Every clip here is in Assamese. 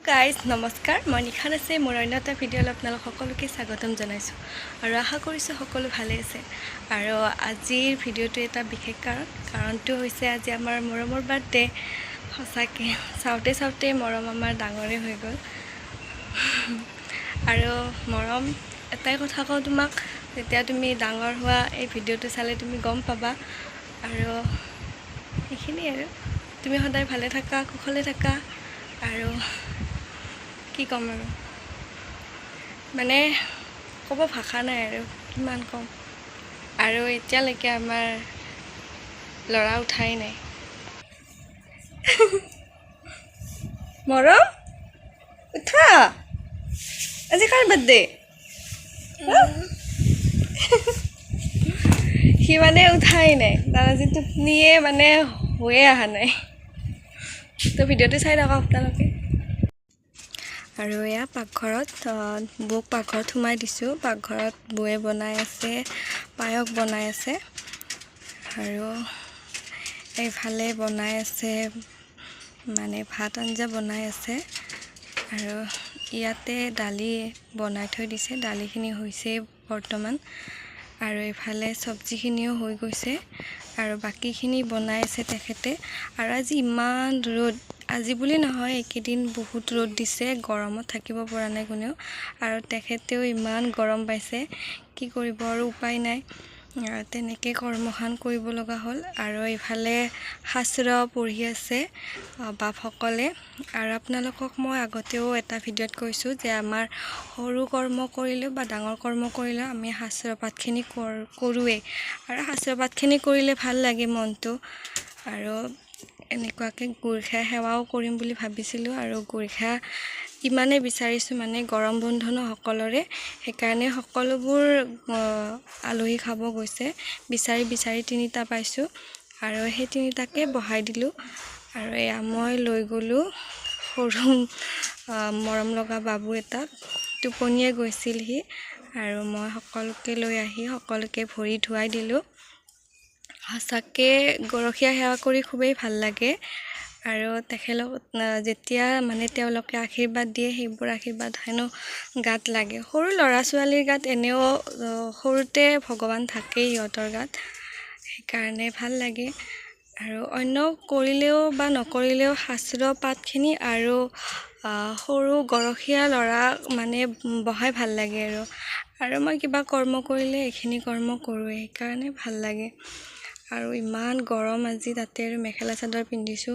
গাইজ নমস্কাৰ মই নিশান আছে মোৰ অন্য এটা ভিডিঅ'লৈ আপোনালোক সকলোকে স্বাগতম জনাইছোঁ আৰু আশা কৰিছোঁ সকলো ভালে আছে আৰু আজিৰ ভিডিঅ'টো এটা বিশেষ কাৰণটো হৈছে আজি আমাৰ মৰমৰ বাৰ্থডে সঁচাকৈ চাওঁতে মৰম আমাৰ ডাঙৰে হৈ গ'ল আৰু মৰম এটাই কথা কওঁ তোমাক যেতিয়া তুমি ডাঙৰ হোৱা এই ভিডিঅ'টো চালে তুমি গম পাবা আৰু এইখিনি আৰু তুমি সদায় ভালে থাকা কুশলে থাকা আৰু কি ক'ম আৰু মানে ক'ব ভাষা নাই আৰু কিমান ক'ম আৰু এতিয়ালৈকে আমাৰ ল'ৰা উঠাই নাই মৰম উঠা আজি কাৰ বাৰ্থডে সি মানে উঠাই নাই তাৰ আজি টোপনিয়ে মানে হৈয়ে অহা নাই তো ভিডিঅ'টো চাই থাকক আপোনালোকে আৰু এয়া পাকঘৰত বৌক পাকঘৰত সোমাই দিছোঁ পাকঘৰত বৌয়ে বনাই আছে পায়স বনাই আছে আৰু এইফালে বনাই আছে মানে ভাত আঞ্জা বনাই আছে আৰু ইয়াতে দালি বনাই থৈ দিছে দালিখিনি হৈছে বৰ্তমান আৰু এইফালে চব্জিখিনিও হৈ গৈছে আৰু বাকীখিনি বনাই আছে তেখেতে আৰু আজি ইমান ৰ'দ আজি বুলি নহয় এইকেইদিন বহুত ৰ'দ দিছে গৰমত থাকিব পৰা নাই কোনেও আৰু তেখেতেও ইমান গৰম পাইছে কি কৰিব আৰু উপায় নাই তেনেকৈ কৰ্মখান কৰিব লগা হ'ল আৰু এইফালে শাস্ত্ৰ পঢ়ি আছে বাপসকলে আৰু আপোনালোকক মই আগতেও এটা ভিডিঅ'ত কৈছোঁ যে আমাৰ সৰু কৰ্ম কৰিলেও বা ডাঙৰ কৰ্ম কৰিলেও আমি শাস্ত্ৰ পাঠখিনি কৰোঁৱেই আৰু শাস্ত্ৰ পাঠখিনি কৰিলে ভাল লাগে মনটো আৰু এনেকুৱাকৈ গুৰখা সেৱাও কৰিম বুলি ভাবিছিলোঁ আৰু গুৰখা ইমানেই বিচাৰিছোঁ মানে গৰম বন্ধ ন সকলোৰে সেইকাৰণে সকলোবোৰ আলহী খাব গৈছে বিচাৰি তিনিটা পাইছোঁ আৰু সেই তিনিটাকে বহাই দিলোঁ আৰু এয়া মই লৈ গ'লোঁ সৰু মৰম লগা বাবু এটাক টোপনিয়ে গৈছিল সি আৰু মই সকলোকে লৈ আহি সকলোকে ভৰি ধুৱাই দিলোঁ সঁচাকৈ গৰখীয়া সেৱা কৰি খুবেই ভাল লাগে আৰু তেখেতলোক যেতিয়া মানে তেওঁলোকে আশীৰ্বাদ দিয়ে সেইবোৰ আশীৰ্বাদ হেনো গাত লাগে সৰু ল'ৰা ছোৱালীৰ গাত এনেও সৰুতে ভগৱান থাকেই সিহঁতৰ গাত সেইকাৰণে ভাল লাগে আৰু অন্য কৰিলেও বা নকৰিলেও শাস্ত্ৰ পাঠখিনি আৰু সৰু গৰখীয়া ল'ৰা মানে বহাই ভাল লাগে আৰু মই কিবা কৰ্ম কৰিলে এইখিনি কৰ্ম কৰোঁৱেই সেইকাৰণে ভাল লাগে আৰু ইমান গৰম আজি তাতে আৰু মেখেলা চাদৰ পিন্ধিছোঁ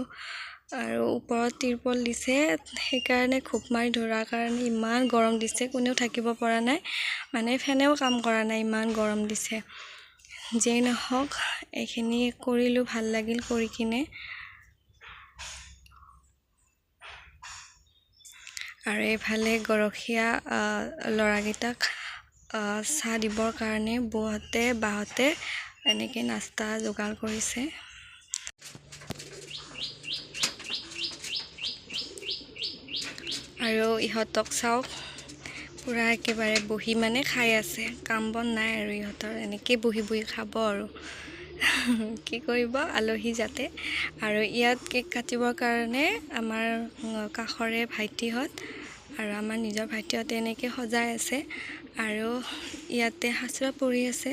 আৰু ওপৰত তিৰপল দিছে সেইকাৰণে খুব মাৰি ধৰাৰ কাৰণে ইমান গৰম দিছে কোনেও থাকিব পৰা নাই মানে ফেনেও কাম কৰা নাই ইমান গৰম দিছে যেই নহওক এইখিনি কৰিলোঁ ভাল লাগিল কৰি কিনে আৰু এইফালে গৰখীয়া ল'ৰাকেইটাক চাহ দিবৰ কাৰণে বৌহঁতে বাহঁতে এনেকৈ নাস্তা যোগাৰ কৰিছে আৰু ইহঁতক চাওক পূৰা একেবাৰে বহি মানে খাই আছে কাম বন নাই আৰু ইহঁতৰ এনেকৈ বহি খাব আৰু কি কৰিব আলহী যাতে আৰু ইয়াত কেক কাটিবৰ কাৰণে আমাৰ কাষৰে ভাইটিহঁত আৰু আমাৰ নিজৰ ভাইটিহঁতে এনেকৈ সজাই আছে আৰু ইয়াতে শাস্ত্ৰ পঢ়ি আছে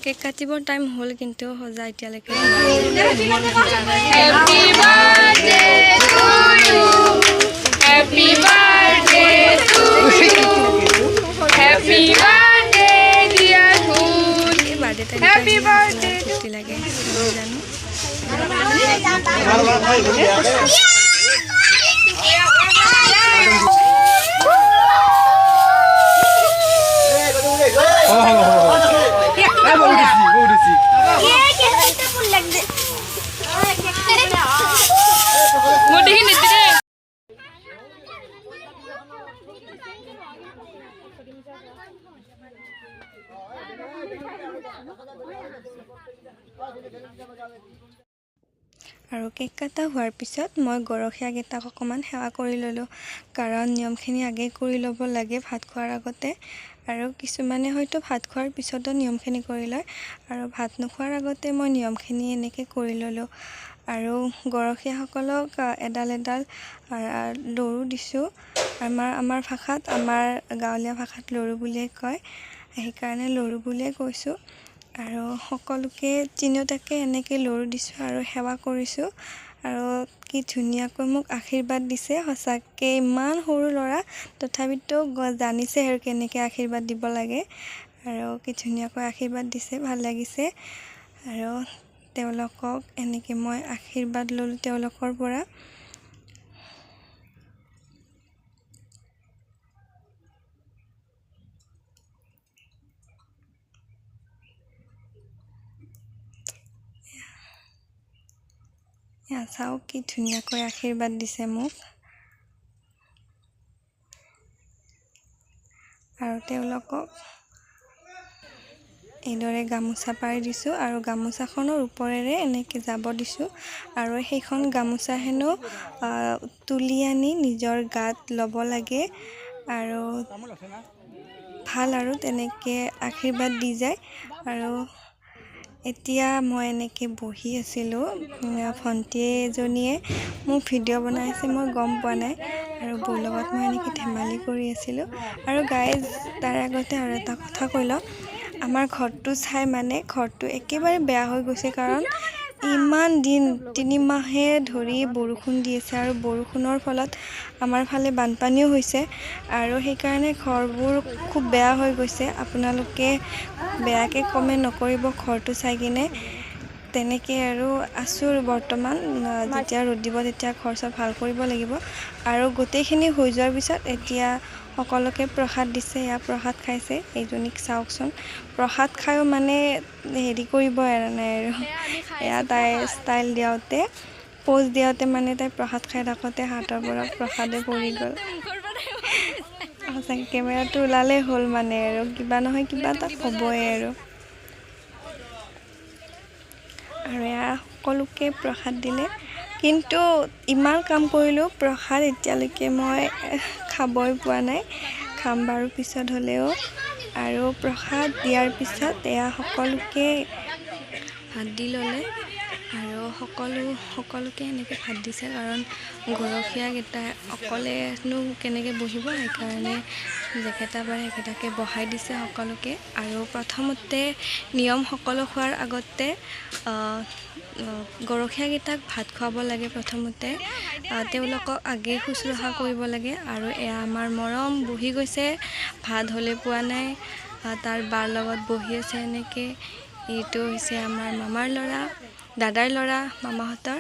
কেক কাটিবৰ টাইম হ'ল কিন্তু সজা এতিয়ালৈকে Happy birthday to you. Happy birthday dear Hood. Happy birthday to you. আৰু কেক কাটা হোৱাৰ পিছত মই গৰখীয়াকেইটাক অকণমান সেৱা কৰি ল'লোঁ কাৰণ নিয়মখিনি আগেই কৰি ল'ব লাগে ভাত খোৱাৰ আগতে আৰু কিছুমানে হয়তো ভাত খোৱাৰ পিছতো নিয়মখিনি কৰি লয় আৰু ভাত নোখোৱাৰ আগতে মই নিয়মখিনি এনেকৈ কৰি ল'লোঁ আৰু গৰখীয়াসকলক এডাল এডাল লৰু দিছোঁ। আমাৰ ভাষাত, আমাৰ গাঁৱলীয়া ভাষাত লৰু বুলিয়ে কয়, সেইকাৰণে লৰু বুলিয়ে কৈছোঁ। আৰু সকলোকে তিনিওটাকে এনেকৈ লৰু দিছোঁ আৰু সেৱা কৰিছোঁ। আৰু কি ধুনীয়াকৈ মোক আশীৰ্বাদ দিছে, সঁচাকৈ ইমান সৰু ল'ৰা তথাপিতো জানিছে আৰু কেনেকৈ আশীৰ্বাদ দিব লাগে। আৰু কি ধুনীয়াকৈ আশীৰ্বাদ দিছে, ভাল লাগিছে। আৰু তেওঁলোকক এনেকৈ মই আশীৰ্বাদ ল'লোঁ তেওঁলোকৰ পৰা। চাওক কি ধুনীয়াকৈ আশীৰ্বাদ দিছে মোক। আৰু তেওঁলোকক এইদৰে গামোচা পাৰি দিছোঁ আৰু গামোচাখনৰ ওপৰেৰে এনেকৈ যাব দিছোঁ। আৰু সেইখন গামোচা হেনো তুলি আনি নিজৰ গাত ল'ব লাগে আৰু ভাল আৰু তেনেকৈ আশীৰ্বাদ দি যায়। আৰু এতিয়া মই এনেকৈ বহি আছিলোঁ, ভণ্টি এজনীয়ে মোক ভিডিঅ' বনাই আছে, মই গম পোৱা নাই। আৰু বৌৰ লগত মই এনেকৈ ধেমালি কৰি আছিলোঁ। আৰু গাইজ, তাৰ আগতে আৰু এটা কথা কৈ লওঁ, আমাৰ ঘৰটো চাই মানে ঘৰটো একেবাৰে বেয়া হৈ গৈছে। কাৰণ ইমান দিন 3 মাহে ধৰি বৰষুণ দি আছে আৰু বৰষুণৰ ফলত আমাৰ ফালে বানপানীও হৈছে। আৰু সেইকাৰণে ঘৰবোৰ খুব বেয়া হৈ গৈছে। আপোনালোকে বেয়াকৈ কমেণ্ট নকৰিব ঘৰটো চাই কিনে। তেনেকৈ আৰু আছোঁ আৰু বৰ্তমান। যেতিয়া ৰ'দ দিব তেতিয়া ঘৰ চৰ ভাল কৰিব লাগিব। আৰু গোটেইখিনি হৈ যোৱাৰ পিছত এতিয়া সকলোকে প্ৰসাদ দিছে। এয়া প্ৰসাদ খাইছে, এইজনীক চাওকচোন, প্ৰসাদ খায়ো মানে হেৰি কৰিব এৰা নাই আৰু। এয়া তাই ষ্টাইল দিয়াওঁতে, প'জ দিয়াওঁতে মানে তাই প্ৰসাদ খাই থাকোঁতে হাতৰ পৰা প্ৰসাদে পৰি গ'ল। সঁচাকৈ কেমেৰাটো ওলালেই হ'ল মানে আৰু কিবা নহয় কিবা এটা হ'বই আৰু। এয়া সকলোকে প্ৰসাদ দিলে। কিন্তু ইমান কাম কৰিলোঁ, প্ৰসাদ এতিয়ালৈকে মই খাবই পোৱা নাই। খাম বাৰু পিছত হ'লেও। আৰু প্ৰসাদ দিয়াৰ পিছত এয়া সকলোকে ভাত দি ল'লে। আৰু সকলোকে এনেকৈ ভাত দিছে। কাৰণ গৰখীয়াকেইটাই অকলেনো কেনেকৈ বহিব, সেইকাৰণে যেকেইটা পাৰে সেইকেইটাকে বহাই দিছে সকলোকে। আৰু প্ৰথমতে নিয়ম সকলো খোৱাৰ আগতে গৰখীয়াকেইটাক ভাত খুৱাব লাগে। প্ৰথমতে তেওঁলোকক আগে শুশ্ৰূষা কৰিব লাগে। আৰু এয়া আমাৰ মৰম বহি গৈছে, ভাত হ'লে পোৱা নাই, তাৰ বাৰ লগত বহি আছে এনেকৈ। এইটো হৈছে আমাৰ মামাৰ ল'ৰা, দাদাৰ ল'ৰা, মামাহঁতৰ।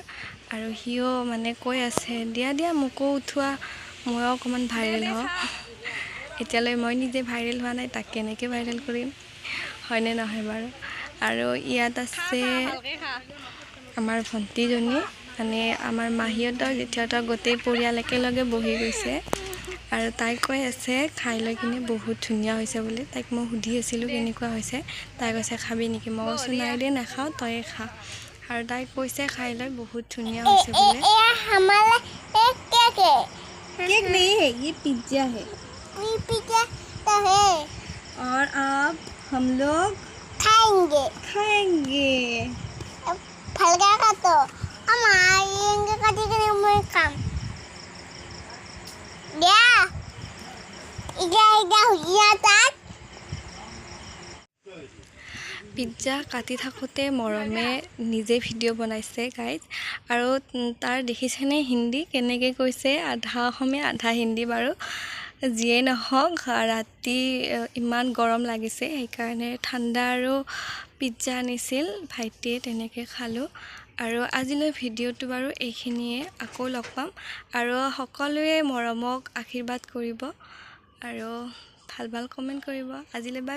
আৰু সিও মানে কৈ আছে, দিয়া দিয়া মোকো উঠোৱা, ময়ো অকণমান ভাইৰেল হওঁ। এতিয়ালৈ মই নিজে ভাইৰেল হোৱা নাই, তাক কেনেকৈ ভাইৰেল কৰিম, হয়নে নহয় বাৰু। আৰু ইয়াত আছে আমাৰ ভণ্টিজনী, মানে আমাৰ মাহীহঁতৰ, জেঠীহঁতৰ গোটেই পৰিয়াল একেলগে বহি গৈছে। আৰু তাই কৈ আছে খাই লৈ কিনে বহুত ধুনীয়া হৈছে বুলি। তাইক মই সুধি আছিলোঁ কেনেকুৱা হৈছে, তাই কৈছে খাবি নেকি, মই কৈছোঁ নাই দেই নাখাওঁ, তয়ে খা। আৰু তাই কৈছে খাই লৈ বহুত ধুনীয়া হৈছে বোলে। केक नहीं है, ये पिज्जा है। पिज्जा तो है। और अब हम लोग खाएंगे। फलगा का तो हम आएंगे कभी कभी मैं काम या इधर हुआ था। পিজ্জা কাটি থাকোঁতে মৰমে নিজে ভিডিঅ' বনাইছে গাইজ। আৰু তাৰ দেখিছেনে হিন্দী কেনেকৈ কৈছে, আধা অসমীয়া আধা হিন্দী বাৰু। যিয়েই নহওক, ৰাতি ইমান গৰম লাগিছে, সেইকাৰণে ঠাণ্ডা আৰু পিজ্জা আনিছিল ভাইটিয়ে, তেনেকৈ খালোঁ। আৰু আজিলৈ ভিডিঅ'টো বাৰু এইখিনিয়ে। আকৌ লগ পাম। আৰু সকলোৱে মৰমক আশীৰ্বাদ কৰিব আৰু ভাল ভাল কমেণ্ট কৰিব। আজিলৈ বাই।